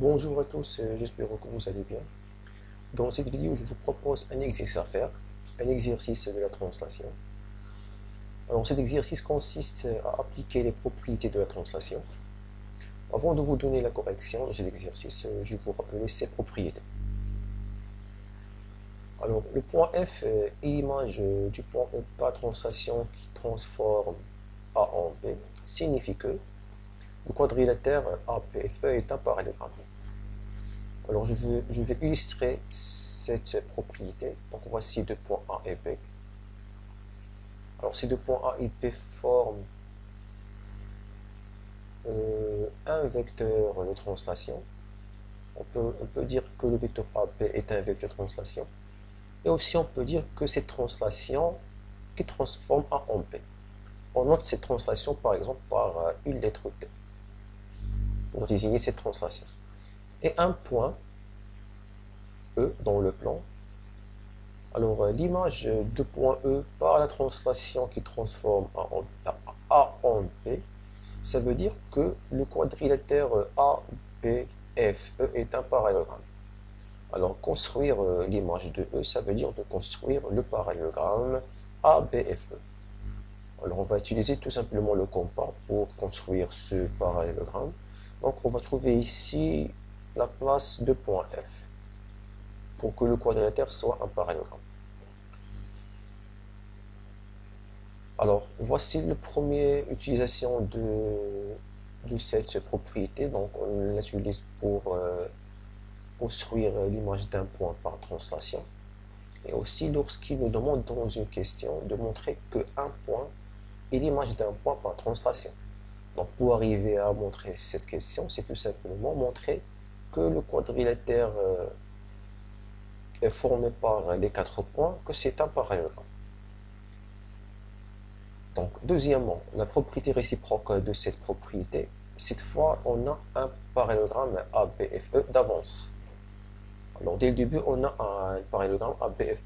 Bonjour à tous, j'espère que vous allez bien. Dans cette vidéo, je vous propose un exercice à faire, un exercice de la translation. Alors cet exercice consiste à appliquer les propriétés de la translation. Avant de vous donner la correction de cet exercice, je vais vous rappeler ses propriétés. Alors le point F est l'image du point E par translation qui transforme A en B, signifie que le quadrilatère APFE est un parallélogramme. Alors je vais illustrer cette propriété. Donc voici deux points A et B. Alors ces deux points A et B forment un vecteur de translation. On peut dire que le vecteur AB est un vecteur de translation. Et aussi on peut dire que cette translation qui transforme A en B. On note cette translation par exemple par une lettre T pour désigner cette translation. Et un point E dans le plan. Alors l'image de point E par la translation qui transforme A en B, ça veut dire que le quadrilatère ABFE est un parallélogramme. Alors construire l'image de E, ça veut dire de construire le parallélogramme ABFE. Alors on va utiliser tout simplement le compas pour construire ce parallélogramme. Donc on va trouver ici la place de point F pour que le quadrilatère soit un parallélogramme. Alors, voici la première utilisation de cette propriété. Donc, on l'utilise pour construire l'image d'un point par translation. Et aussi, lorsqu'il nous demande dans une question de montrer qu'un point est l'image d'un point par translation. Donc, pour arriver à montrer cette question, c'est tout simplement montrer que le quadrilatère est formé par les quatre points, que c'est un parallélogramme. Donc, deuxièmement, la propriété réciproque de cette propriété, cette fois, on a un parallélogramme ABFE d'avance. Alors, dès le début, on a un parallélogramme ABFE.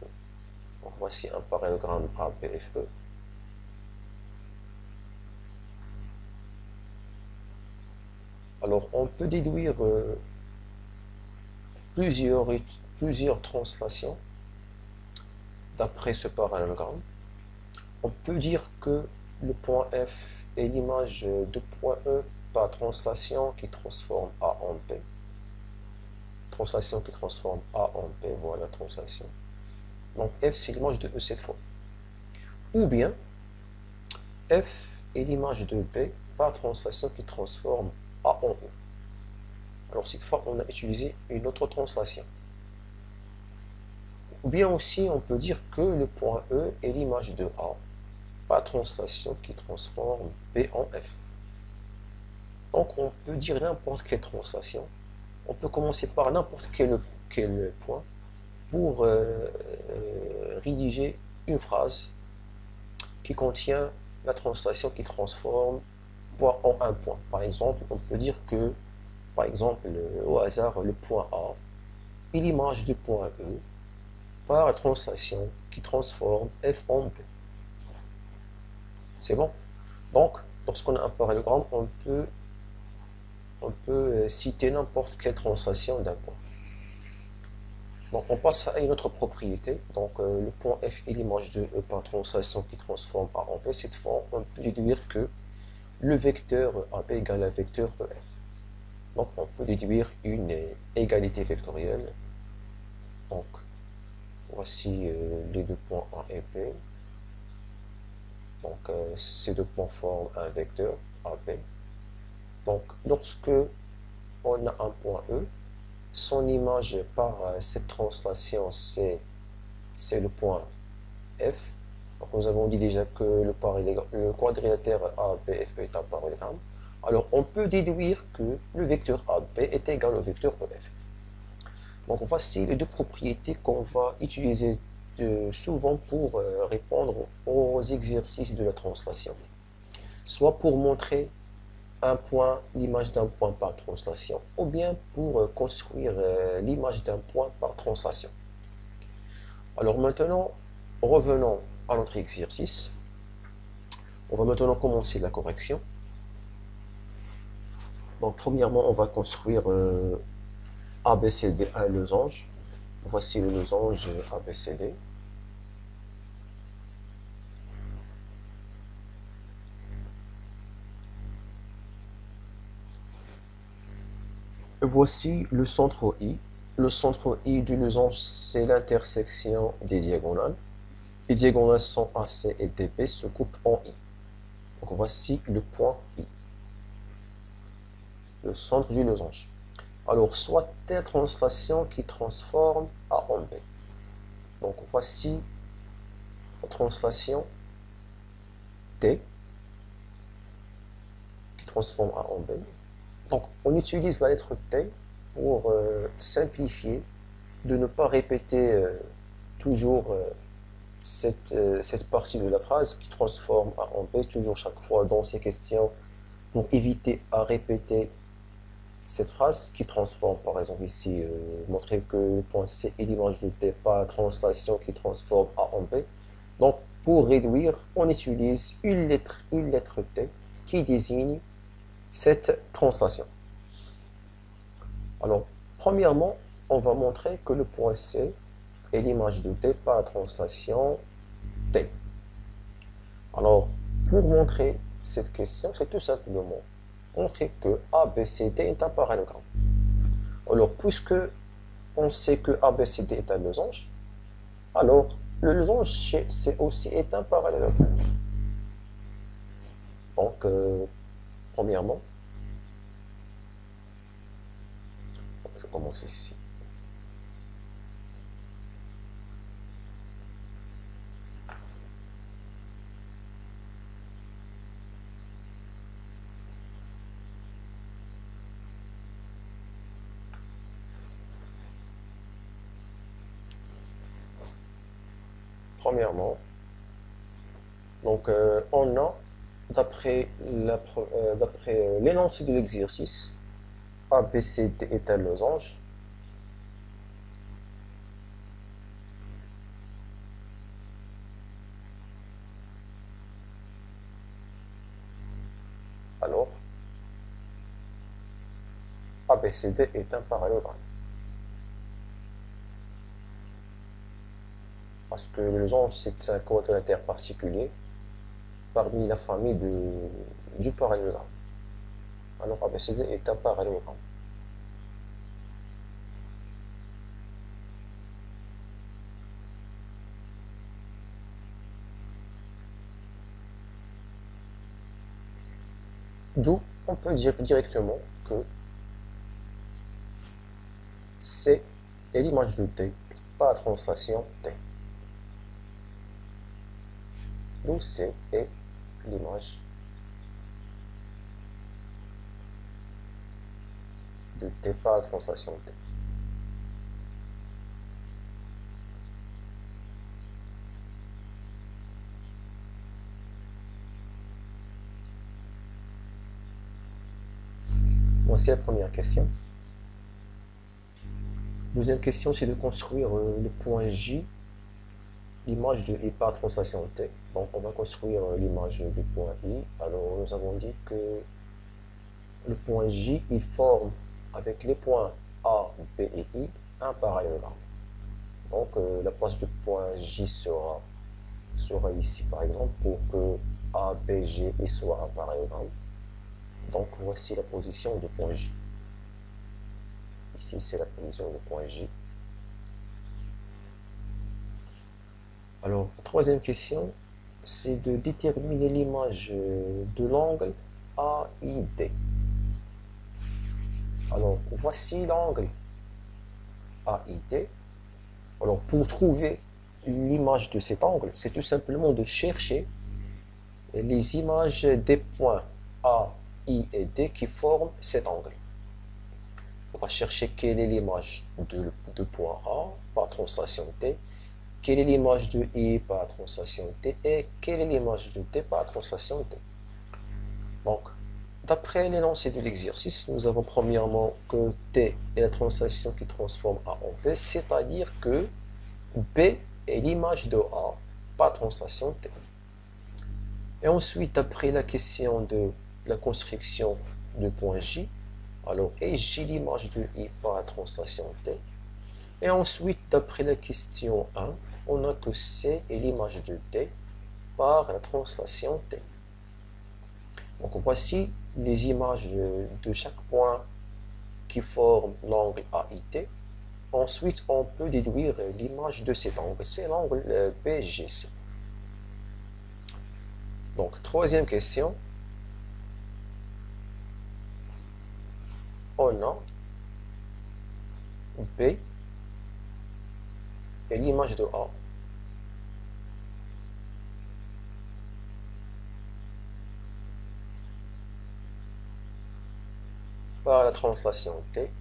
Donc, voici un parallélogramme ABFE. Alors, on peut déduire plusieurs translations d'après ce parallélogramme. On peut dire que le point F est l'image de point E par translation qui transforme A en B. Translation qui transforme A en B, voilà la translation. Donc F c'est l'image de E cette fois. Ou bien F est l'image de B par translation qui transforme A en E. Alors cette fois on a utilisé une autre translation. Ou bien aussi on peut dire que le point E est l'image de A par translation qui transforme B en F. Donc on peut dire n'importe quelle translation. On peut commencer par n'importe quel point pour rédiger une phrase qui contient la translation qui transforme point en un point. Par exemple, on peut dire que, par exemple, au hasard, le point A est l'image du point E par la translation qui transforme F en B. C'est bon. Donc, lorsqu'on a un parallélogramme, on peut citer n'importe quelle translation d'un point. Donc, on passe à une autre propriété. Donc, le point F est l'image de E par translation qui transforme A en B. Cette fois, on peut déduire que le vecteur AB égale un vecteur EF. Donc, on peut déduire une égalité vectorielle. Donc, voici les deux points A et B. Donc, ces deux points forment un vecteur AB. Donc, lorsque on a un point E, son image par cette translation, c'est le point F. Donc, nous avons dit déjà que le quadrilatère ABFE est un parallélogramme. Alors, on peut déduire que le vecteur AB est égal au vecteur EF. Donc, voici les deux propriétés qu'on va utiliser souvent pour répondre aux exercices de la translation. Soit pour montrer un point, l'image d'un point par translation, ou bien pour construire l'image d'un point par translation. Alors maintenant, revenons à notre exercice. On va maintenant commencer la correction. Donc premièrement, on va construire ABCD un losange. Voici le losange ABCD. Voici le centre I. Le centre I du losange, c'est l'intersection des diagonales. Les diagonales sont AC et DB se coupent en I. Donc voici le point I, le centre du losange. Alors, soit telle translation qui transforme A en B. Donc voici la translation T qui transforme A en B. Donc on utilise la lettre T pour simplifier, de ne pas répéter toujours cette partie de la phrase qui transforme A en B, toujours chaque fois dans ces questions, pour éviter à répéter cette phrase qui transforme, par exemple ici, montrer que le point C est l'image de T, pas la translation qui transforme A en B. Donc pour réduire, on utilise une lettre T qui désigne cette translation. Alors, premièrement, on va montrer que le point C est l'image de T par la translation T. Alors, pour montrer cette question, c'est tout simplement montrer que ABCD est un parallélogramme. Alors, puisque on sait que ABCD est un losange, alors le losange c'est aussi est un parallélogramme. Donc, premièrement, je commence ici. Premièrement, donc on a, d'après l'énoncé de l'exercice, ABCD est un losange. Alors, ABCD est un parallélogramme. Parce que le losange, c'est un quadrilatère particulier parmi la famille du parallélogramme. Alors ABCD est un parallélogramme. D'où on peut dire directement que C est l'image de T par la translation T. D'où C est l'image de T par la translation T. Voici la première question. Deuxième question, c'est de construire le point J, l'image de I par translation T. Donc on va construire l'image du point I. Alors nous avons dit que le point J, il forme avec les points A, B et I un parallélogramme. Donc la place du point J sera ici par exemple pour que A, B, G et soit un parallélogramme. Donc voici la position du point J. Ici c'est la position du point J. Alors la troisième question, c'est de déterminer l'image de l'angle AID. Alors voici l'angle AID. Alors pour trouver l'image de cet angle, c'est tout simplement de chercher les images des points A, I et D qui forment cet angle. On va chercher quelle est l'image de point A par translation T, quelle est l'image de I par translation T et quelle est l'image de T par translation T. Donc, d'après l'énoncé de l'exercice, nous avons premièrement que T est la translation qui transforme A en B, c'est-à-dire que B est l'image de A par translation T. Et ensuite, après la question de la construction du point J, Alors, et j'ai l'image de I par la translation T. Et ensuite, d'après la question 1, on a que C est l'image de T par la translation T. Donc voici les images de chaque point qui forme l'angle AIT. Ensuite, on peut déduire l'image de cet angle, c'est l'angle BGC. Donc, troisième question. On a B et l'image de A par la translation T.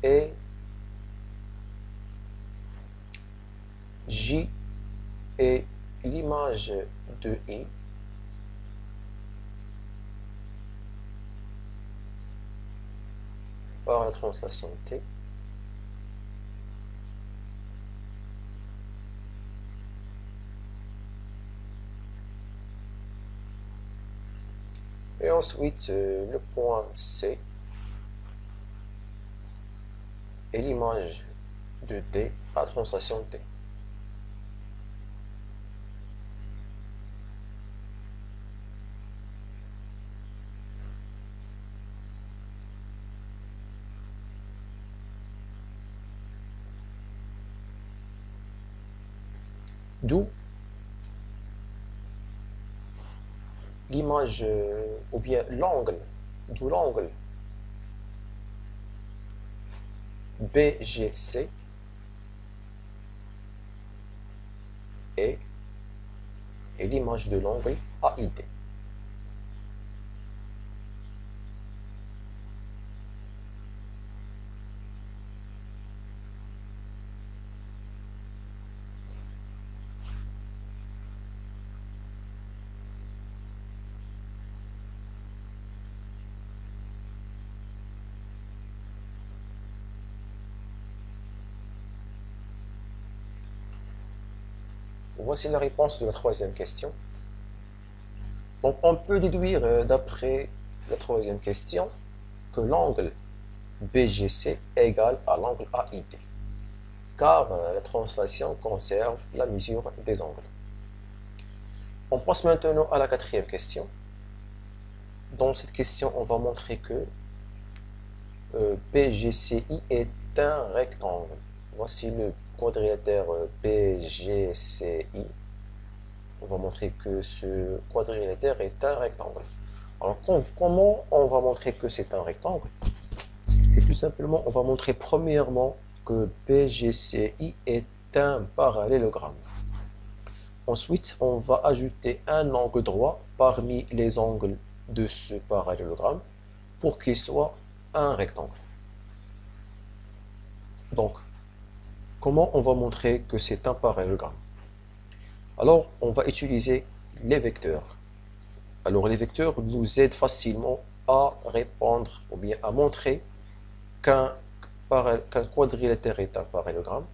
Et J est l'image de I par la translation T. Et ensuite, le point C est l'image de D par la translation T. D'où l'image, ou bien l'angle, d'où l'angle BGC et l'image de l'angle AIT. Voici la réponse de la troisième question. Donc, on peut déduire d'après la troisième question que l'angle BGC est égal à l'angle AIT, car la translation conserve la mesure des angles. On passe maintenant à la quatrième question. Dans cette question, on va montrer que BGCI est un rectangle. Voici le quadrilatère BGCI. On va montrer que ce quadrilatère est un rectangle. Alors, comment on va montrer que c'est un rectangle? C'est tout simplement, on va montrer premièrement que BGCI est un parallélogramme. Ensuite, on va ajouter un angle droit parmi les angles de ce parallélogramme pour qu'il soit un rectangle. Donc, comment on va montrer que c'est un parallélogramme? Alors, on va utiliser les vecteurs. Alors, les vecteurs nous aident facilement à répondre ou bien à montrer qu'un quadrilatère est un parallélogramme,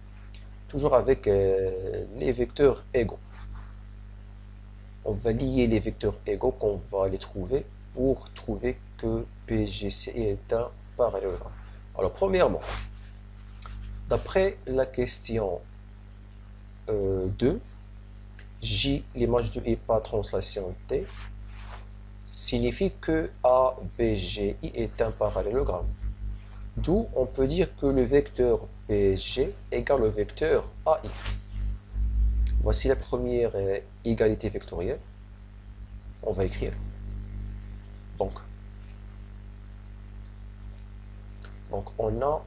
toujours avec les vecteurs égaux. On va lier les vecteurs égaux qu'on va les trouver pour trouver que PGC est un parallélogramme. Alors, premièrement, d'après la question 2, J, l'image de I par translation T, signifie que ABGI est un parallélogramme. D'où on peut dire que le vecteur BG égale le vecteur AI. Voici la première égalité vectorielle. On va écrire. Donc on a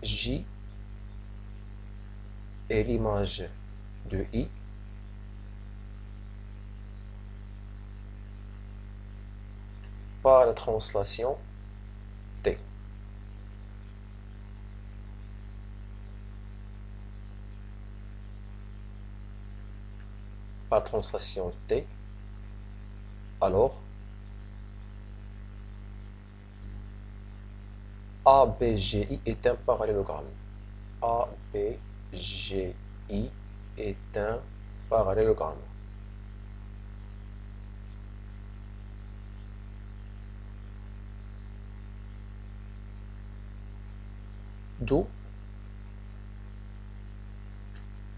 J et l'image de I par la translation T. Par translation T, alors ABGI est un parallélogramme. ABGI est un parallélogramme. D'où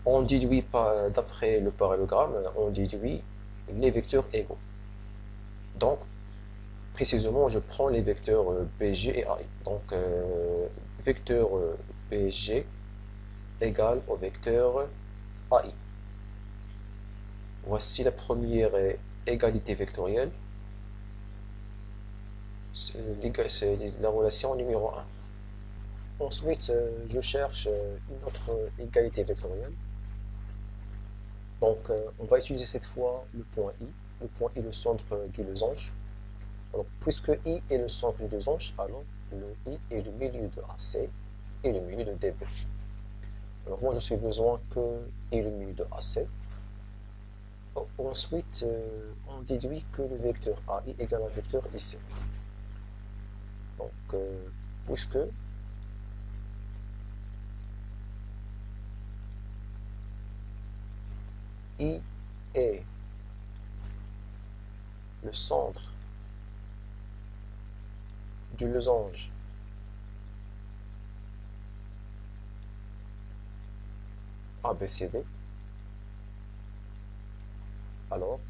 on déduit d'après le parallélogramme, on déduit les vecteurs égaux. Donc, précisément, je prends les vecteurs BG et AI. Donc, vecteur BG égale au vecteur AI. Voici la première égalité vectorielle. C'est la relation numéro 1. Ensuite, je cherche une autre égalité vectorielle. Donc, on va utiliser cette fois le point I. Le point I est le centre du losange. Alors, puisque I est le centre du losange, alors le I est le milieu de AC et le milieu de DB. Alors, moi, je suis besoin que I est le milieu de AC. Ensuite, on déduit que le vecteur AI égale un vecteur IC. Donc, puisque I est le centre du losange ABCD, alors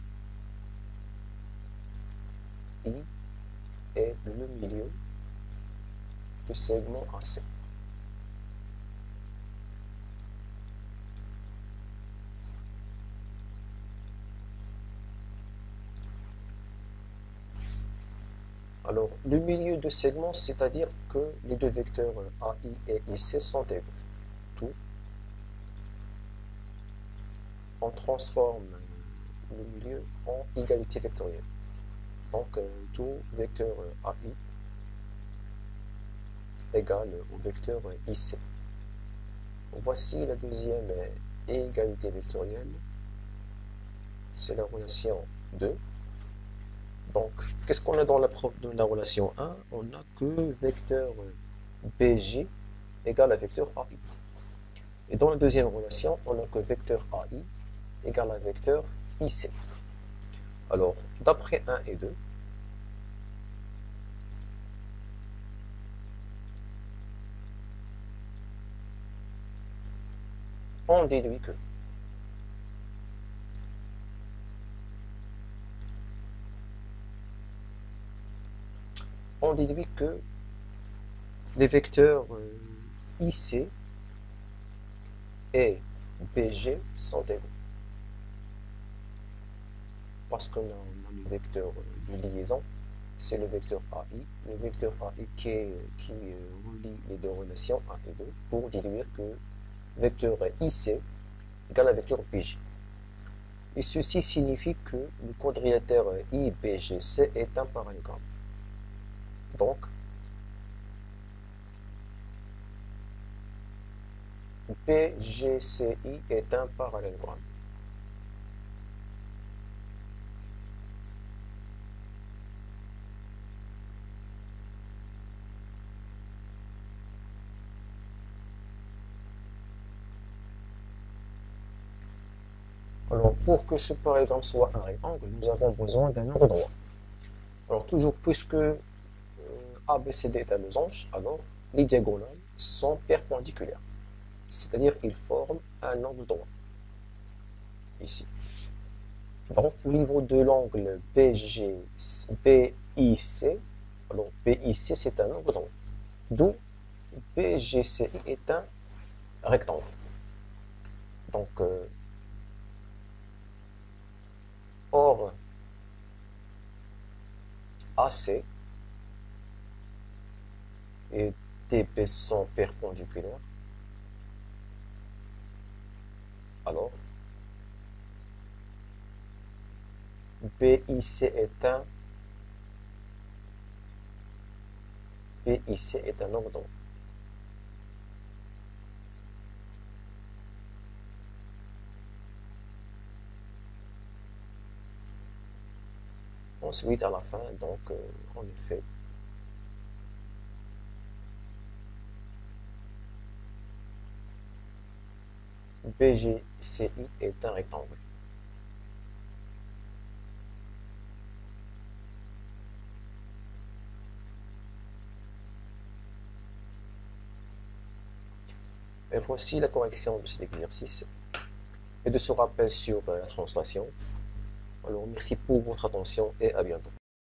I est le milieu du segment AC. Alors, le milieu de segment, c'est-à-dire que les deux vecteurs AI et IC sont égaux. Tout. On transforme le milieu en égalité vectorielle. Donc, tout vecteur AI égale au vecteur IC. Voici la deuxième égalité vectorielle. C'est la relation 2. Donc, qu'est-ce qu'on a dans la relation 1? On a que vecteur BJ égale à vecteur AI. Et dans la deuxième relation, on a que vecteur AI égale à vecteur IC. Alors, d'après 1 et 2, on déduit que les vecteurs IC et BG sont égaux. Parce qu'on a le vecteur de liaison, c'est le vecteur AI, le vecteur AI qui relie les deux relations 1 et 2 pour déduire que vecteur IC égale à vecteur BG. Et ceci signifie que le quadrilatère IBGC est un parallélogramme. Donc, BGCI est un parallélogramme. Alors, pour que ce parallélogramme soit un rectangle, nous avons besoin d'un angle droit. Alors, toujours puisque ABCD est un losange, alors les diagonales sont perpendiculaires. C'est-à-dire qu'ils forment un angle droit. Ici. Donc, au niveau de l'angle BIC, alors BIC c'est un angle droit. D'où BGCI est un rectangle. Donc, or AC et DB sont perpendiculaires, alors BIC est un angle droit. Ensuite, à la fin, donc, en effet, BGCI est un rectangle. Et voici la correction de cet exercice et de ce rappel sur la translation. Alors, merci pour votre attention et à bientôt.